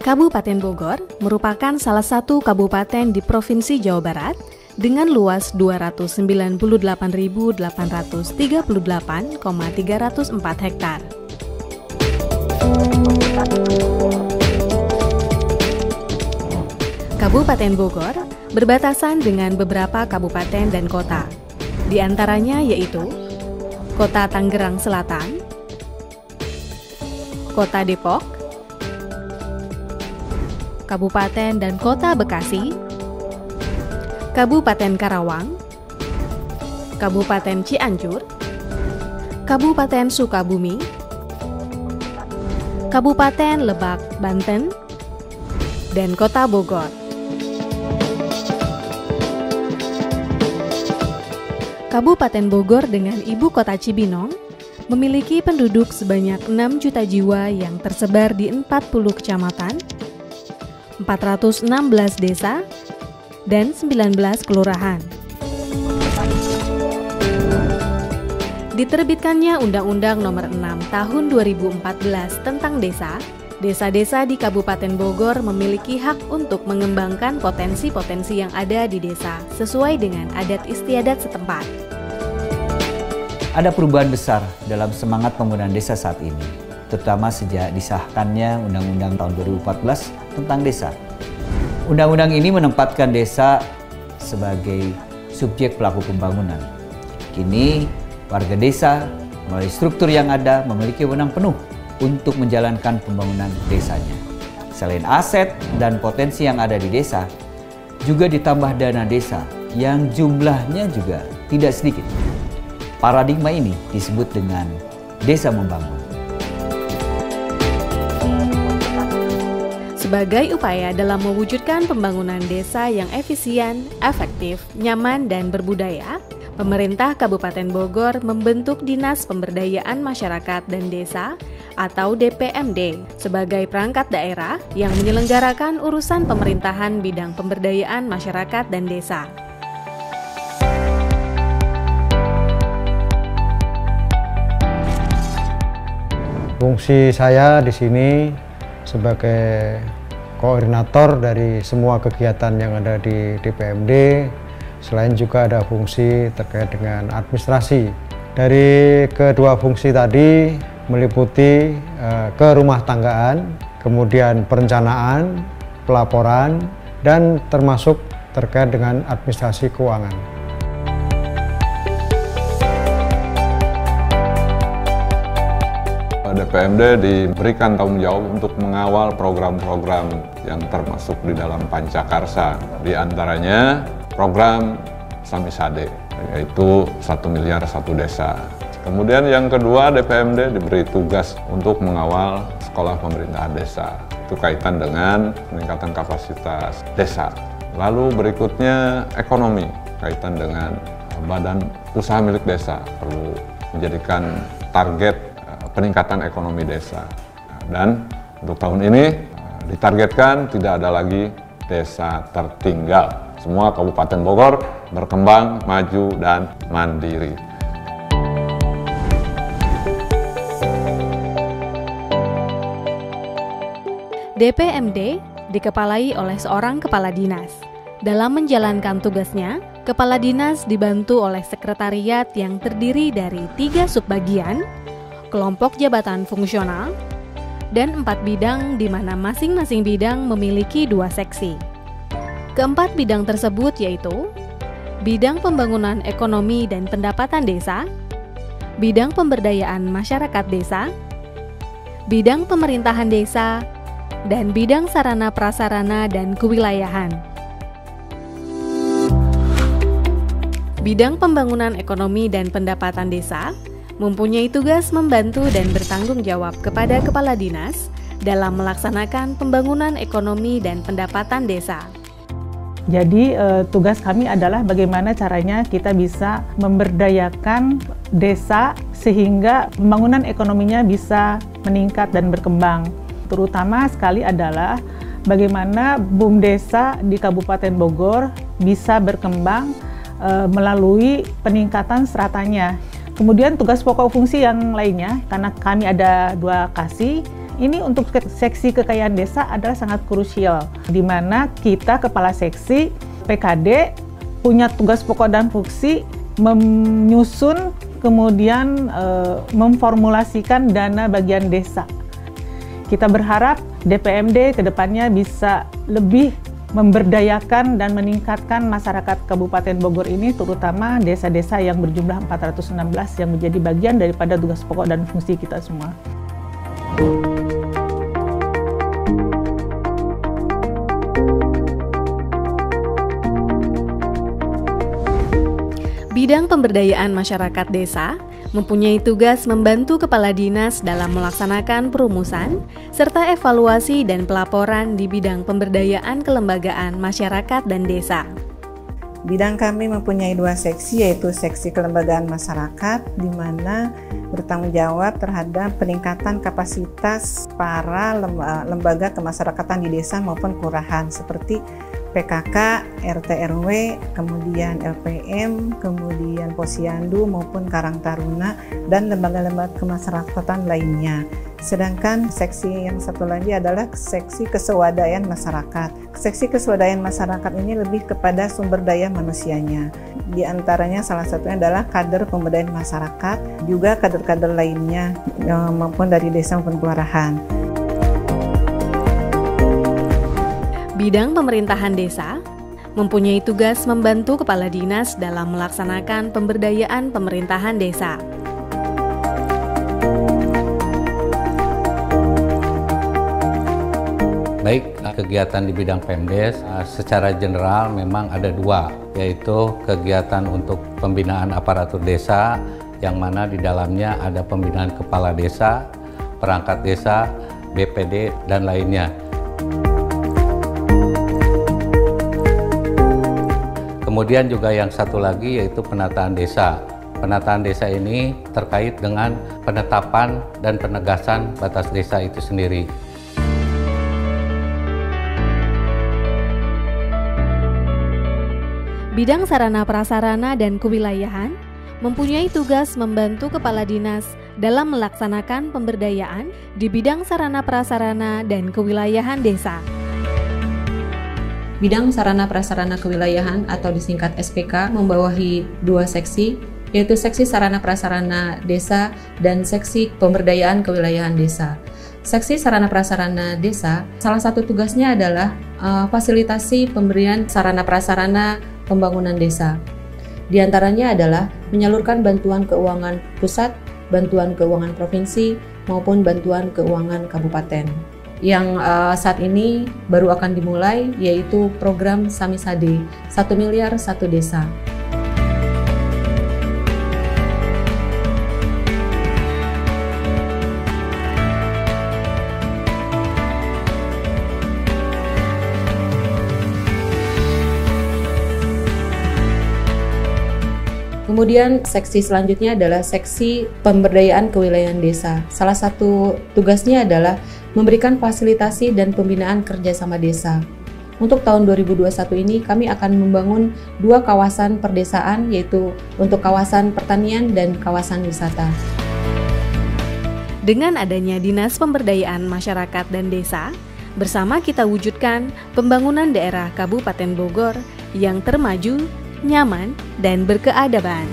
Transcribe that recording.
Kabupaten Bogor merupakan salah satu kabupaten di Provinsi Jawa Barat dengan luas 298.838,304 hektar. Kabupaten Bogor berbatasan dengan beberapa kabupaten dan kota, di antaranya yaitu Kota Tangerang Selatan, Kota Depok, Kabupaten dan Kota Bekasi, Kabupaten Karawang, Kabupaten Cianjur, Kabupaten Sukabumi, Kabupaten Lebak, Banten, dan Kota Bogor. Kabupaten Bogor dengan ibu kota Cibinong memiliki penduduk sebanyak 6 juta jiwa yang tersebar di 40 kecamatan, 416 desa, dan 19 kelurahan. Diterbitkannya Undang-Undang Nomor 6 Tahun 2014 tentang desa, desa-desa di Kabupaten Bogor memiliki hak untuk mengembangkan potensi-potensi yang ada di desa sesuai dengan adat istiadat setempat. Ada perubahan besar dalam semangat penggunaan desa saat ini, terutama sejak disahkannya Undang-Undang tahun 2014 tentang desa. Undang-undang ini menempatkan desa sebagai subjek pelaku pembangunan. Kini, warga desa melalui struktur yang ada memiliki wewenang penuh untuk menjalankan pembangunan desanya. Selain aset dan potensi yang ada di desa, juga ditambah dana desa yang jumlahnya juga tidak sedikit. Paradigma ini disebut dengan desa membangun. Sebagai upaya dalam mewujudkan pembangunan desa yang efisien, efektif, nyaman, dan berbudaya, pemerintah Kabupaten Bogor membentuk Dinas Pemberdayaan Masyarakat dan Desa atau DPMD sebagai perangkat daerah yang menyelenggarakan urusan pemerintahan bidang pemberdayaan masyarakat dan desa. Fungsi saya di sini sebagai koordinator dari semua kegiatan yang ada di DPMD, selain juga ada fungsi terkait dengan administrasi. Dari kedua fungsi tadi meliputi kerumah tanggaan, kemudian perencanaan, pelaporan, dan termasuk terkait dengan administrasi keuangan. DPMD diberikan tanggung jawab untuk mengawal program-program yang termasuk di dalam Pancakarsa. Di antaranya program Samisade, yaitu 1 miliar 1 desa. Kemudian yang kedua, DPMD diberi tugas untuk mengawal sekolah pemerintahan desa. Itu kaitan dengan peningkatan kapasitas desa. Lalu berikutnya ekonomi, kaitan dengan badan usaha milik desa. Perlu menjadikan target peningkatan ekonomi desa. Dan untuk tahun ini ditargetkan tidak ada lagi desa tertinggal. Semua Kabupaten Bogor berkembang, maju, dan mandiri. DPMD dikepalai oleh seorang kepala dinas. Dalam menjalankan tugasnya, kepala dinas dibantu oleh sekretariat yang terdiri dari 3 subbagian, kelompok jabatan fungsional, dan 4 bidang di mana masing-masing bidang memiliki 2 seksi. Keempat bidang tersebut yaitu bidang pembangunan ekonomi dan pendapatan desa, bidang pemberdayaan masyarakat desa, bidang pemerintahan desa, dan bidang sarana prasarana dan kewilayahan. Bidang pembangunan ekonomi dan pendapatan desa mempunyai tugas membantu dan bertanggung jawab kepada kepala dinas dalam melaksanakan pembangunan ekonomi dan pendapatan desa. Jadi tugas kami adalah bagaimana caranya kita bisa memberdayakan desa sehingga pembangunan ekonominya bisa meningkat dan berkembang. Terutama sekali adalah bagaimana BUMDesa di Kabupaten Bogor bisa berkembang melalui peningkatan stratanya. Kemudian tugas pokok fungsi yang lainnya, karena kami ada 2 kasih, ini untuk seksi kekayaan desa adalah sangat krusial, di mana kita kepala seksi PKD punya tugas pokok dan fungsi menyusun, kemudian memformulasikan dana bagian desa. Kita berharap DPMD kedepannya bisa lebih memberdayakan dan meningkatkan masyarakat Kabupaten Bogor ini, terutama desa-desa yang berjumlah 416 yang menjadi bagian daripada tugas pokok dan fungsi kita semua. Bidang Pemberdayaan Masyarakat Desa mempunyai tugas membantu kepala dinas dalam melaksanakan perumusan serta evaluasi dan pelaporan di bidang pemberdayaan kelembagaan masyarakat dan desa. Bidang kami mempunyai 2 seksi, yaitu seksi kelembagaan masyarakat, di mana bertanggung jawab terhadap peningkatan kapasitas para lembaga kemasyarakatan di desa maupun kelurahan, seperti PKK, RT RW, kemudian LPM, kemudian Posyandu maupun Karang Taruna, dan lembaga-lembaga kemasyarakatan lainnya. Sedangkan seksi yang satu lagi adalah seksi keswadayaan masyarakat. Seksi keswadayaan masyarakat ini lebih kepada sumber daya manusianya. Di antaranya salah satunya adalah kader pemberdayaan masyarakat, juga kader-kader lainnya maupun dari desa maupun kelurahan. Bidang Pemerintahan Desa mempunyai tugas membantu kepala dinas dalam melaksanakan pemberdayaan pemerintahan desa. Baik, kegiatan di bidang Pemdes secara general memang ada 2, yaitu kegiatan untuk pembinaan aparatur desa, yang mana di dalamnya ada pembinaan kepala desa, perangkat desa, BPD, dan lainnya. Kemudian juga yang satu lagi yaitu penataan desa. Penataan desa ini terkait dengan penetapan dan penegasan batas desa itu sendiri. Bidang Sarana Prasarana dan Kewilayahan mempunyai tugas membantu kepala dinas dalam melaksanakan pemberdayaan di bidang sarana prasarana dan kewilayahan desa. Bidang Sarana Prasarana Kewilayahan atau disingkat SPK membawahi 2 seksi, yaitu Seksi Sarana Prasarana Desa dan Seksi Pemberdayaan Kewilayahan Desa. Seksi Sarana Prasarana Desa, salah satu tugasnya adalah fasilitasi pemberian sarana prasarana pembangunan desa. Di antaranya adalah menyalurkan bantuan keuangan pusat, bantuan keuangan provinsi, maupun bantuan keuangan kabupaten. Yang saat ini baru akan dimulai, yaitu program Samisade, 1 miliar 1 desa. Kemudian seksi selanjutnya adalah seksi pemberdayaan kewilayahan desa. Salah satu tugasnya adalah memberikan fasilitasi dan pembinaan kerjasama desa. Untuk tahun 2021 ini kami akan membangun 2 kawasan perdesaan, yaitu untuk kawasan pertanian dan kawasan wisata. Dengan adanya Dinas Pemberdayaan Masyarakat dan Desa, bersama kita wujudkan pembangunan daerah Kabupaten Bogor yang termaju, nyaman, dan berkeadaban.